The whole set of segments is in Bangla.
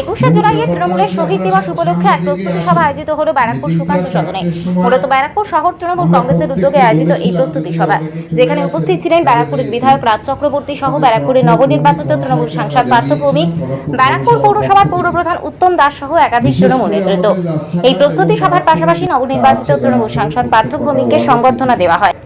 21শে জুলাই তৃণমূলের শহীদ দিবস উপলক্ষে এক প্রস্তুতি সভা আয়োজিত হলো ব্যারাকপুর সুকান্ত সদনে। মূলত ব্যারাকপুর শহর তৃণমূল কংগ্রেসের উদ্যোগে আয়োজিত এই প্রস্তুতি সভা, যেখানে উপস্থিত ছিলেন ব্যারাকপুরের বিধায়ক রাজ চক্রবর্তী সহ ব্যারাকপুরের নবনির্বাচিত তৃণমূল সাংসদ পার্থ ভৌমিক, ব্যারাকপুর পৌরসভার পৌরপ্রধান উত্তম দাস সহ একাধিক তৃণমূল নেতৃত্ব। এই প্রস্তুতি সভার পাশাপাশি নবনির্বাচিত তৃণমূল সাংসদ পার্থ ভৌমিককে সংবর্ধনা দেওয়া হয়।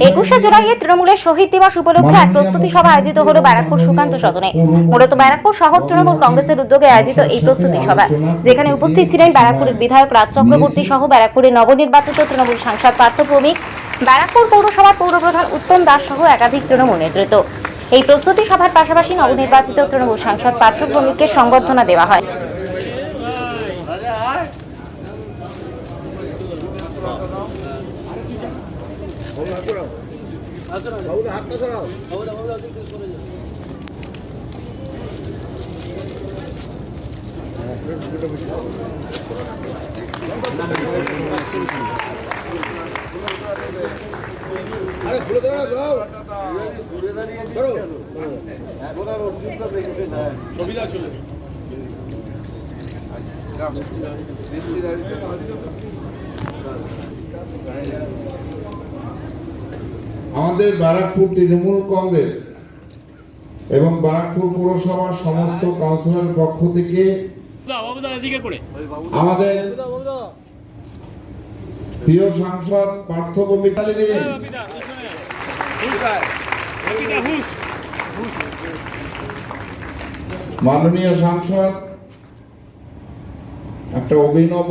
21শে জুলাই তৃণমূলের শহীদ দিবস উপলক্ষে এক প্রস্তুতি সভা আয়োজিত হলো ব্যারাকপুর সুকান্ত সদনে। মূলত ব্যারাকপুর শহর তৃণমূল কংগ্রেসের উদ্যোগে আয়োজিত এই প্রস্তুতি সভা, যেখানে উপস্থিত ছিলেন ব্যারাকপুরের বিধায়ক রাজ চক্রবর্তী সহ ব্যারাকপুরের নবনির্বাচিত তৃণমূল সাংসদ পার্থ ভৌমিক, ব্যারাকপুর পৌরসভার পৌরপ্রধান উত্তম দাস সহ একাধিক তৃণমূল নেতৃত্ব। এই প্রস্তুতি সভার পাশাপাশি নবনির্বাচিত তৃণমূল সাংসদ পার্থ ভৌমিককে সংবর্ধনা দেওয়া হয়। আমাদের ব্যারাকপুর তৃণমূল কংগ্রেস এবং ব্যারাকপুর পৌরসভার সমস্ত কাউন্সিলর পক্ষ থেকে আমাদের প্রিয় সাংসদ পার্থ ভৌমিক, মাননীয় সাংসদ, একটা অভিনব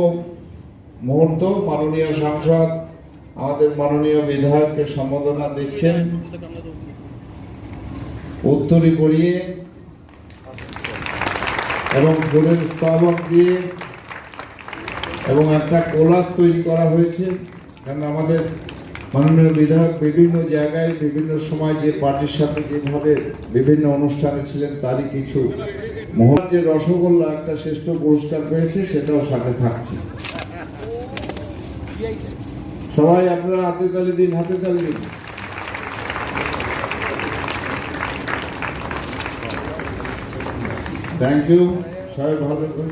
মুহূর্ত। মাননীয় সাংসদ আমাদের মাননীয় বিধায়ককে সম্বোধনা দিচ্ছেন উত্তরী পরিয়ে এবং ফুলের স্তবক দিয়ে, এবং একটা কোলাজ তৈরি করা হয়েছে। কারণ আমাদের মাননীয় বিধায়ক বিভিন্ন জায়গায় বিভিন্ন সময় যে পার্টির সাথে যেভাবে বিভিন্ন অনুষ্ঠানে ছিলেন, তারই কিছু মুহূর্ত। যে রসগোল্লা একটা শ্রেষ্ঠ পুরস্কার পেয়েছে, সেটাও সাথে থাকছে। সবাই আপনারা হাতে তালি দিন, হাতে তালি দিন। থ্যাংক ইউ, সবাই ভালো থাকবেন।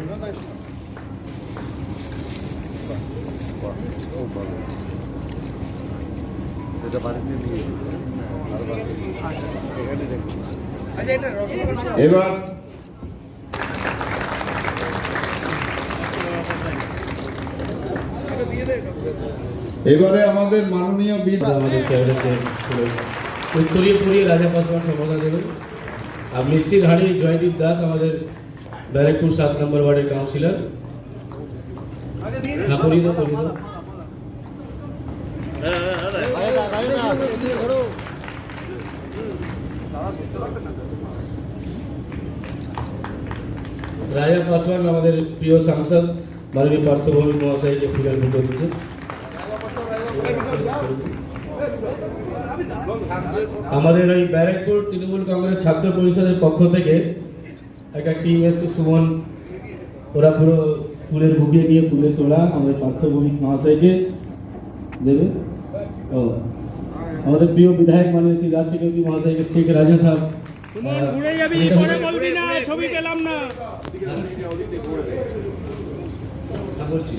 এবার এবারে আমাদের মাননীয় আমাদের চেয়ারম্যানকে উত্তরীয় পুরিয়ে রাজা পাসওয়ান সম্বোধন দেবেন। আর মিষ্টির হাড়ি জয়দীপ দাস আমাদের ব্যারাকপুর 7 নম্বর ওয়ার্ডের কাউন্সিলর। রাজা পাসওয়ান আমাদের প্রিয় সাংসদ মাননীয় পার্থ ভৌমিক মহাশয়কে ফুলের বুকে দিচ্ছে। আমাদের ওই ব্যারাকপুর তৃণমূল কংগ্রেস ছাত্র পরিষদের পক্ষ থেকে একটা টিম এসছে, সুমন, ওরা পুরো ফুলের বুকে নিয়ে ফুলের তোলা আমাদের পার্থ ভৌমিক মহাশয়কে দেবে। ও আমাদের প্রিয় বিধায়ক মাননীয় শ্রী রাজ চক্রবর্তী মহাশয়কে শেখ রাজা সাহেব ছবি পেলাম না বলছি।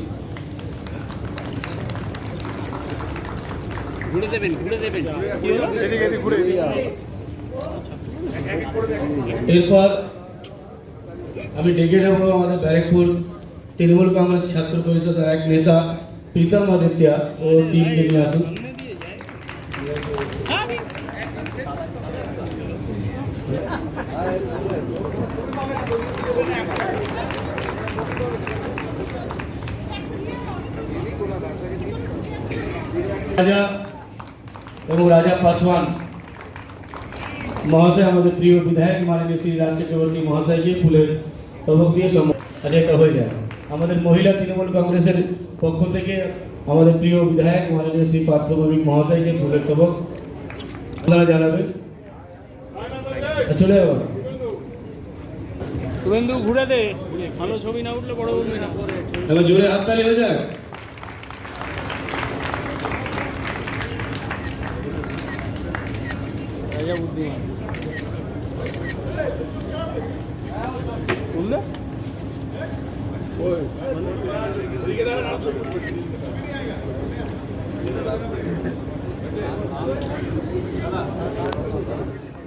এরপর আমি ডেকে নেব আমাদের ব্যারাকপুর তৃণমূল কংগ্রেস ছাত্র পরিষদের এক নেতা প্রীতম আদিত্য ও টিমকে নিয়ে আসুন। রাজা এবং রাজা পাসওয়ান মহাশয় আমাদের প্রিয় বিধায়ক মাননীয় শ্রী রাজ চক্রবর্তী মহাশয়কে ফুলের তবক দিয়ে আচ্ছা এটা হয়ে যায়। আমাদের মহিলা তৃণমূল কংগ্রেসের পক্ষ থেকে আমাদের প্রিয় বিধায়ক মাননীয় শ্রী পার্থ ভৌমিক মহাশয়কে ফুলের তবক আপনারা জানাবেন। চলে যাবো শুভেন্দু, ঘুরে দে, ভালো ছবি না উঠলে বড় বলবি না। এবার জোরে হাততালি হয়ে যায়। বুদ্ধিমান সামনে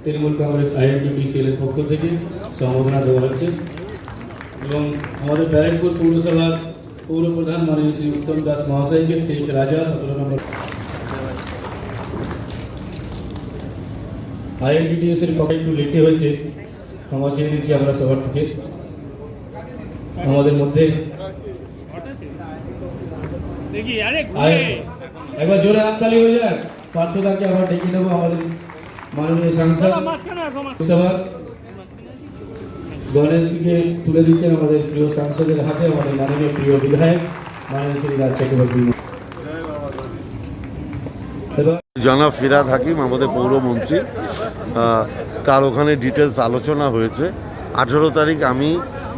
তৃণমূল কংগ্রেস INTTCL এর পক্ষ থেকে সম্বোধনা দেওয়া হচ্ছে এবং আমাদের ব্যারাকপুর পৌরসভার পৌর প্রধান মাননীয় শ্রী উত্তম দাস মহাশয়কে শেখ রাজা 17 নম্বর INTTCL এর পক্ষে একটু লেটে হয়েছে, ক্ষমা চেয়ে নিচ্ছি আমরা সবার থেকে। আমাদের মধ্যে দেখি আরে একবার জোরে হাততালি হয়ে যাক। পার্থদাকে আবার ডেকে নেবো আমাদের মাননীয় সাংসদ মাঝখানে আসো সভা গণেশজিকে তুলে দিচ্ছেন আমাদের প্রিয় সাংসদের হাতে, আমাদের মাননীয় প্রিয় বিধায়ক মাননীয় শ্রী রাজ চক্রবর্তী। এবার জনাব ফিরহাদ হাকিম আমাদের পৌরমন্ত্রী, তার ওখানে ডিটেলস আলোচনা হয়েছে। 18 তারিখ আমি,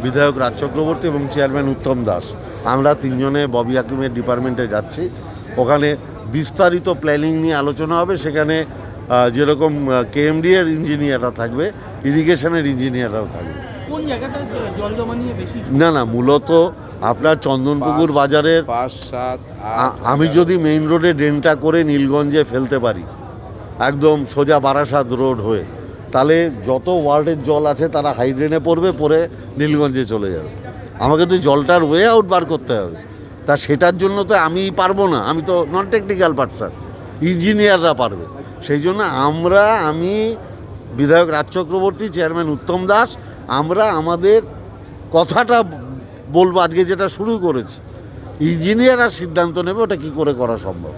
বিধায়ক রাজ চক্রবর্তী এবং চেয়ারম্যান উত্তম দাস, আমরা তিনজনে ববি হাকিমের ডিপার্টমেন্টে যাচ্ছি। ওখানে বিস্তারিত প্ল্যানিং নিয়ে আলোচনা হবে। সেখানে যেরকম KMD এর ইঞ্জিনিয়াররা থাকবে, ইরিগেশনের ইঞ্জিনিয়াররাও থাকবে। কোন জায়গাটা জল জমা নিয়ে বেশি না মূলত আপনার চন্দনপুকুর বাজারের 5, 7, 8 আমি যদি মেইন রোডে ড্রেনটা করে নীলগঞ্জে ফেলতে পারি, একদম সোজা বারাসাত রোড হয়ে, তাহলে যত ওয়ার্ডের জল আছে তারা হাই ড্রেনে পড়ে নীলগঞ্জে চলে যাবে। আমাকে তো জলটার ওয়ে আউট বার করতে হবে। তা সেটার জন্য তো আমি পারবো না, আমি তো নন টেকনিক্যাল পার্সন, ইঞ্জিনিয়াররা পারবে। সেই জন্য আমি বিধায়ক রাজ চক্রবর্তী, চেয়ারম্যান উত্তম দাস, আমরা আমাদের কথাটা বলবো। আজকে যেটা শুরু করেছি, ইঞ্জিনিয়াররা সিদ্ধান্ত নেবে ওটা কী করে করা সম্ভব।